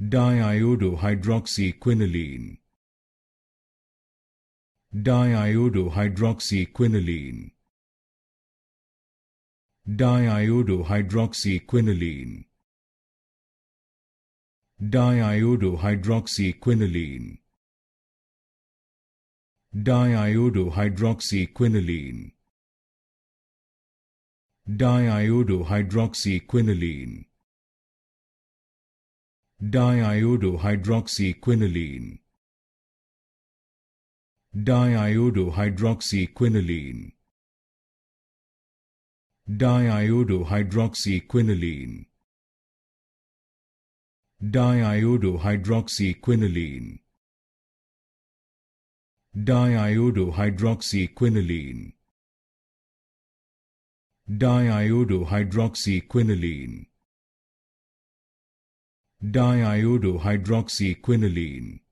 Diiodohydroxyquinoline. Diiodohydroxyquinoline. Diiodohydroxyquinoline. Diiodohydroxyquinoline. Diiodohydroxyquinoline. Diiodohydroxyquinoline. Diiodohydroxyquinoline. Diiodohydroxyquinoline. Diiodohydroxyquinoline. Diiodohydroxyquinoline. Diiodohydroxyquinoline. Diiodohydroxyquinoline. Diiodohydroxyquinoline.